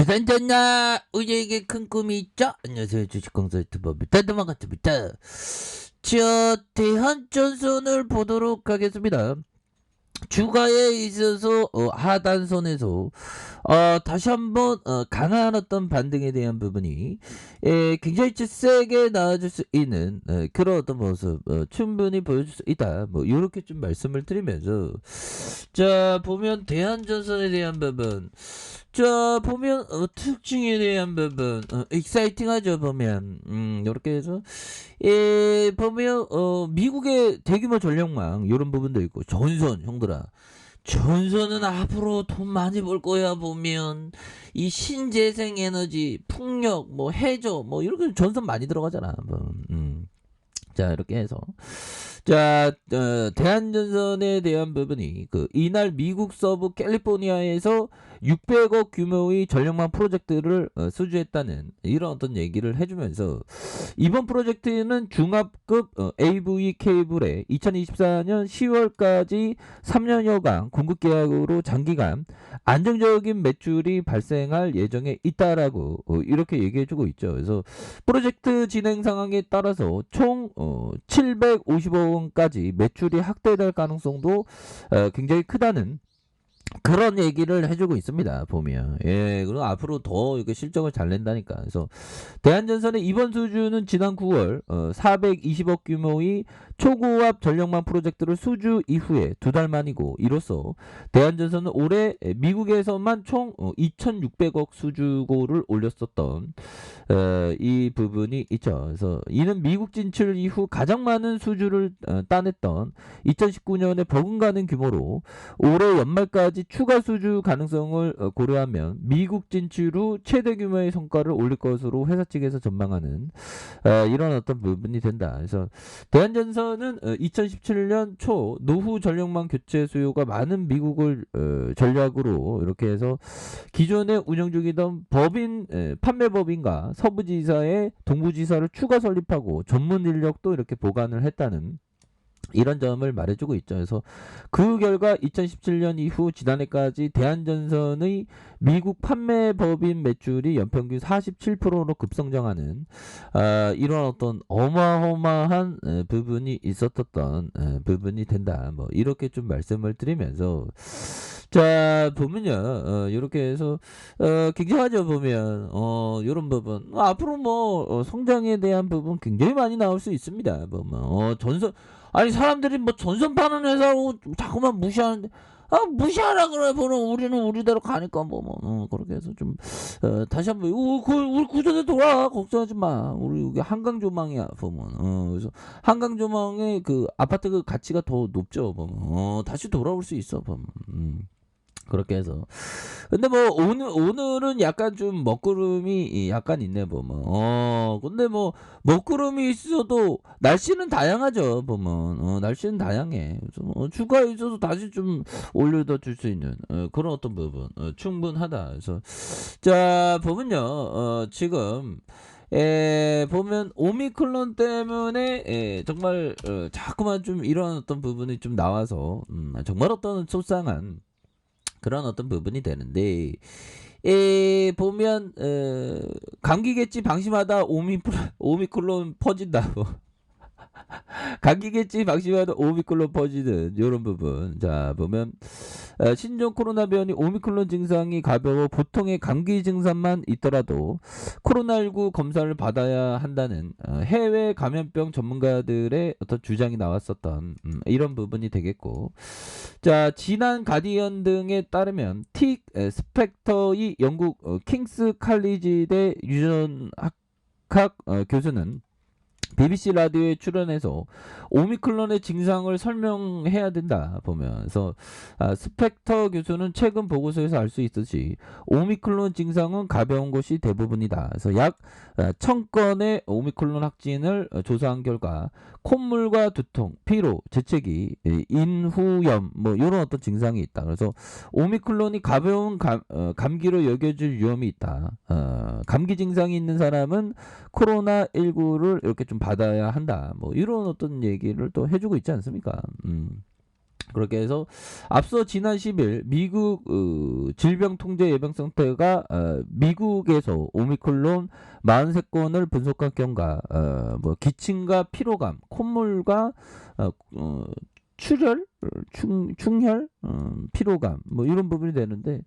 주산전나 우리에게 큰 꿈이 있죠? 안녕하세요, 주식공사 유튜버 미타드만같습니다. 대한전선을 보도록 하겠습니다. 주가에 있어서 하단선에서 다시 한번 강한 어떤 반등에 대한 부분이 굉장히 세게 나와줄 수 있는 그런 어떤 모습 충분히 보여줄 수 있다. 뭐 이렇게 좀 말씀을 드리면서, 자 보면 대한전선에 대한 부분, 자 보면 특징에 대한 부분 익사이팅하죠. 보면 이렇게 해서 보면 미국의 대규모 전력망 이런 부분도 있고, 전선 형들아, 전선은 앞으로 돈 많이 벌 거야. 보면 이 신재생 에너지, 풍력, 뭐 해저, 뭐 이렇게 전선 많이 들어가잖아. 뭐, 자 이렇게 해서, 자 대한전선에 대한 부분이 이날 미국 서부 캘리포니아에서 600억 규모의 전력망 프로젝트를 수주했다는 이런 어떤 얘기를 해주면서, 이번 프로젝트는 중압급 AV 케이블에 2024년 10월까지 3년여간 공급 계약으로 장기간 안정적인 매출이 발생할 예정에 있다라고 이렇게 얘기해주고 있죠. 그래서 프로젝트 진행 상황에 따라서 총 750억 원까지 매출이 확대될 가능성도 굉장히 크다는 그런 얘기를 해주고 있습니다. 보면 그리고 앞으로 더 이렇게 실적을 잘 낸다니까. 그래서 대한전선의 이번 수주는 지난 9월 420억 규모의 초고압 전력망 프로젝트를 수주 이후에 2달 만이고, 이로써 대한전선은 올해 미국에서만 총 2,600억 수주고를 올렸었던 이 부분이 있죠. 그래서 이는 미국 진출 이후 가장 많은 수주를 따냈던 2019년에 버금가는 규모로, 올해 연말까지 추가 수주 가능성을 고려하면 미국 진출 후 최대 규모의 성과를 올릴 것으로 회사 측에서 전망하는 이런 어떤 부분이 된다. 그래서 대한전선은 2017년 초 노후 전력망 교체 수요가 많은 미국을 전략으로 이렇게 해서 기존에 운영 중이던 법인 판매법인과 서부지사의 동부지사를 추가 설립하고 전문 인력도 이렇게 보관을 했다는 이런 점을 말해주고 있죠. 그래서 그 결과 2017년 이후 지난해까지 대한전선의 미국 판매법인 매출이 연평균 47%로 급성장하는 이런 어떤 어마어마한 부분이 있었던 부분이 된다. 뭐 이렇게 좀 말씀을 드리면서, 자 보면요, 이렇게 해서 굉장하죠. 보면 이런 부분 앞으로 뭐 성장에 대한 부분 굉장히 많이 나올 수 있습니다. 보면 전선, 아니 사람들이 뭐 전선 파는 회사고 자꾸만 무시하는데, 무시하라 그래. 보는 우리는 우리대로 가니까 그렇게 해서 좀 다시 한번 우리 구조대 돌아, 걱정하지 마. 우리 여기 한강조망이야. 보면 그래서 한강조망의 그 아파트 그 가치가 더 높죠. 보면 다시 돌아올 수 있어. 보면 그렇게 해서, 근데 뭐 오늘은 약간 좀 먹구름이 약간 있네. 보면 근데 뭐 먹구름이 있어도 날씨는 다양하죠. 보면 날씨는 다양해. 그래서 주가에 있어서 다시 좀 올려다 줄 수 있는 그런 어떤 부분 충분하다. 그래서 자 보면요, 지금 보면 오미크론 때문에 정말 자꾸만 좀 이런 어떤 부분이 좀 나와서 정말 어떤 속상한 그런 어떤 부분이 되는데, 보면 감기겠지 방심하다 오미크론 퍼진다고. 감기겠지 방심하다 오미크론 퍼지는 이런 부분. 자 보면 신종 코로나 변이 오미크론 증상이 가벼워 보통의 감기 증상만 있더라도 코로나19 검사를 받아야 한다는 해외 감염병 전문가들의 어떤 주장이 나왔었던 이런 부분이 되겠고, 자 지난 가디언 등에 따르면 스펙터의 영국 킹스 칼리지대 유전학학 교수는 BBC 라디오에 출연해서 오미클론의 증상을 설명해야 된다 보면서, 스펙터 교수는 최근 보고서에서 알 수 있듯이 오미클론 증상은 가벼운 것이 대부분이다. 그래서 약 1000건의 오미클론 확진을 조사한 결과 콧물과 두통, 피로, 재채기, 인후염 뭐 이런 어떤 증상이 있다. 그래서 오미클론이 가벼운 감기로 여겨질 위험이 있다. 감기 증상이 있는 사람은 코로나19를 이렇게 좀 받아야 한다. 뭐 이런 어떤 얘기를 또 해주고 있지 않습니까? 그렇게 해서 앞서 지난 10일 미국 질병통제예방센터가 미국에서 오미크론 43건을 분석한 결과 뭐 기침과 피로감, 콧물과 어, 어, 출혈, 충혈, 피로감 뭐 이런 부분이 되는데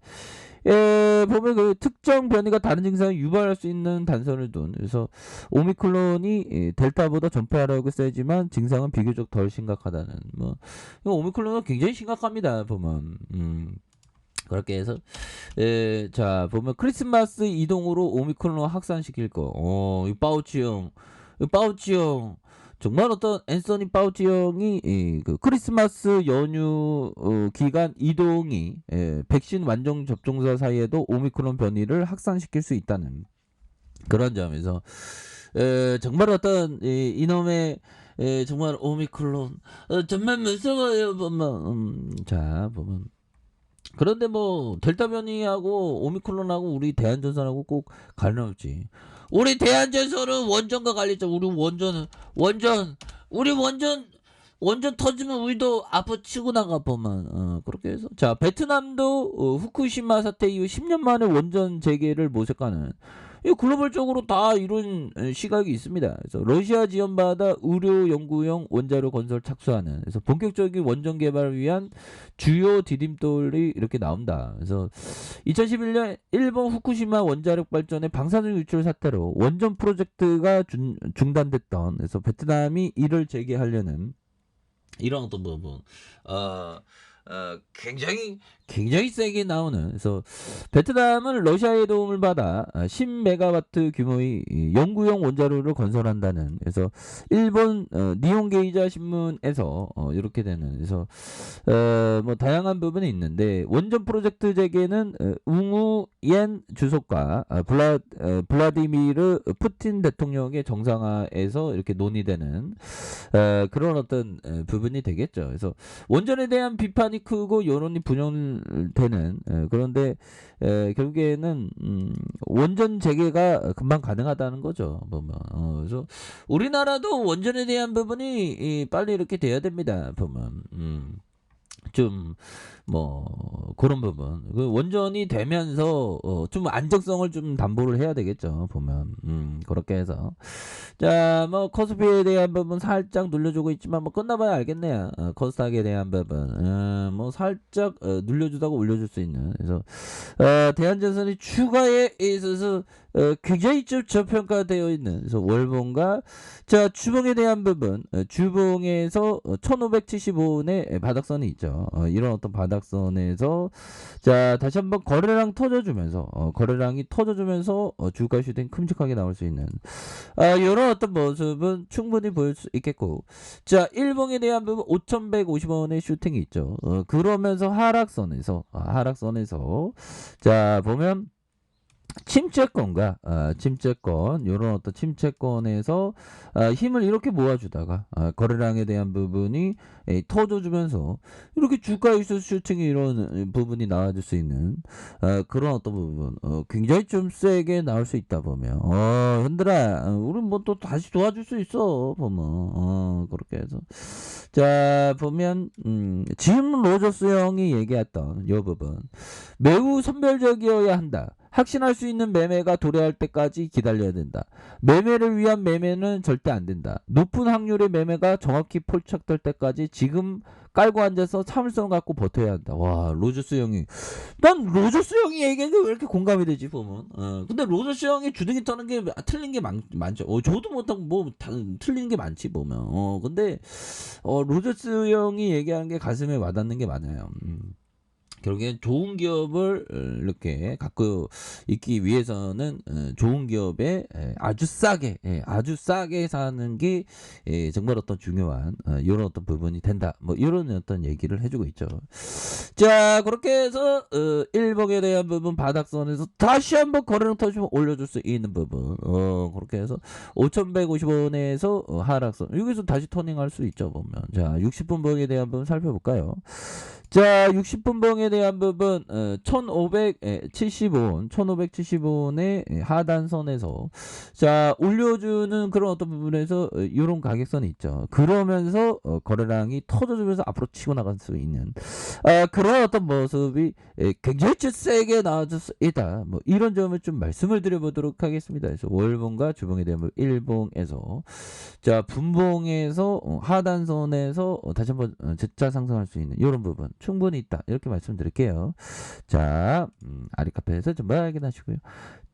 보면 그 특정 변이가 다른 증상을 유발할 수 있는 단서를 둔 그래서 오미크론이 델타보다 전파력이 세지만 증상은 비교적 덜 심각하다는 뭐 이거 오미크론은 굉장히 심각합니다 보면 그렇게 해서 자 보면 크리스마스 이동으로 오미크론을 확산시킬 거 이 파우치 형 정말 어떤 앤서니 파우치 형이 그 크리스마스 연휴 기간 이동이 백신 완전 접종자 사이에도 오미크론 변이를 확산시킬 수 있다는 그런 점에서 정말 어떤 이놈의 정말 오미크론 정말 무서워요 보면 자 보면 그런데 뭐 델타 변이하고 오미크론하고 우리 대한전선하고 꼭 관련 없지. 우리 대한전선은 원전과 관련있죠. 우리 원전 터지면 우리도 앞으로 치고 나가 보면 그렇게 해서 자 베트남도 후쿠시마 사태 이후 10년 만에 원전 재개를 모색하는 이 글로벌적으로 다 이런 시각이 있습니다. 그래서 러시아 지원받아 의료 연구용 원자로 건설 착수하는 그래서 본격적인 원전 개발을 위한 주요 디딤돌이 이렇게 나온다. 그래서 2011년 일본 후쿠시마 원자력 발전의 방사능 유출 사태로 원전 프로젝트가 중단됐던 그래서 베트남이 이를 재개하려는 이런 어떤 부분 굉장히 세게 나오는 그래서 베트남은 러시아의 도움을 받아 10메가와트 규모의 연구용 원자로를 건설한다는 그래서 일본 니혼게이자 신문에서 이렇게 되는 그래서 뭐 다양한 부분이 있는데 원전 프로젝트 재개는 웅우옌 주석과 블라디미르 푸틴 대통령의 정상화에서 이렇게 논의되는 그런 어떤 부분이 되겠죠. 그래서 원전에 대한 비판이 크고 여론이 분열되는 그런데 결국에는 원전 재개가 금방 가능하다는 거죠. 보면 그래서 우리나라도 원전에 대한 부분이 빨리 이렇게 돼야 됩니다. 보면 좀 뭐 그런 부분 그 원전이 되면서 좀 안정성을 좀 담보를 해야 되겠죠 보면 그렇게 해서 자 뭐 코스피에 대한 부분 살짝 눌려주고 있지만 뭐 끝나봐야 알겠네요 코스닥에 대한 부분 뭐 살짝 눌려주다가 올려줄 수 있는 그래서 대한전선이 추가에 있어서 굉장히 좀 저평가되어 있는 그래서 월봉과 자 주봉에 대한 부분 주봉에서 1575원의 바닥선이 있죠 이런 어떤 바닥선에서 자 다시 한번 거래량 터져주면서 거래량이 터져주면서 주가 슈팅 큼직하게 나올 수 있는 이런 어떤 모습은 충분히 보일 수 있겠고 자 일봉에 대한 부분 5150원의 슈팅이 있죠 그러면서 하락선에서 자 보면 침체권과 침체권 요런 어떤 침체권에서 힘을 이렇게 모아주다가 거래량에 대한 부분이 터져주면서 이렇게 주가 유수 슈팅이 이런 부분이 나와줄 수 있는 그런 어떤 부분 굉장히 좀 세게 나올 수 있다 보면 흔들아 우리 뭐 또 다시 도와줄 수 있어 보면 그렇게 해서 자 보면 짐 로저스 형이 얘기했던 이 부분 매우 선별적이어야 한다. 확신할 수 있는 매매가 도래할 때까지 기다려야 된다. 매매를 위한 매매는 절대 안 된다. 높은 확률의 매매가 정확히 포착될 때까지 지금 깔고 앉아서 참을성 갖고 버텨야 한다. 와 로저스 형이 난 로저스 형이 얘기했는데 왜 이렇게 공감이 되지 보면 근데 로저스 형이 주둥이 터는 게 틀린 게 많죠. 저도 못하고 뭐 틀리는 게 많지 보면 근데 로저스 형이 얘기하는 게 가슴에 와닿는 게 많아요. 결국엔 좋은 기업을 이렇게 갖고 있기 위해서는 좋은 기업에 아주 싸게 사는 게 정말 어떤 중요한 이런 어떤 부분이 된다. 뭐 이런 어떤 얘기를 해주고 있죠. 자 그렇게 해서 일봉에 대한 부분 바닥선에서 다시 한번 거래량 터지면 올려줄 수 있는 부분 그렇게 해서 5150원에서 하락선 여기서 다시 터닝할 수 있죠 보면 자 60분봉에 대한 부분 살펴볼까요? 자 60분봉에 반등에 대한 부분 1570원의 하단선에서 자 올려주는 그런 어떤 부분에서 이런 가격선이 있죠. 그러면서 거래량이 터져주면서 앞으로 치고 나갈 수 있는 그런 어떤 모습이 굉장히 세게 나와줄 수 있다. 뭐 이런 점을 좀 말씀을 드려보도록 하겠습니다. 그래서 월봉과 주봉에 대한 부분 일봉에서 자 분봉에서 하단선에서 다시 한번 재차 상승할 수 있는 이런 부분 충분히 있다. 이렇게 말씀드릴게요. 자 아리카페에서 좀 확인하시고요.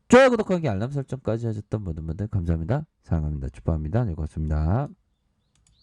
좋아요 구독하기 알람 설정까지 하셨던 모든 분들 감사합니다. 사랑합니다. 축복합니다. 네, 고맙습니다.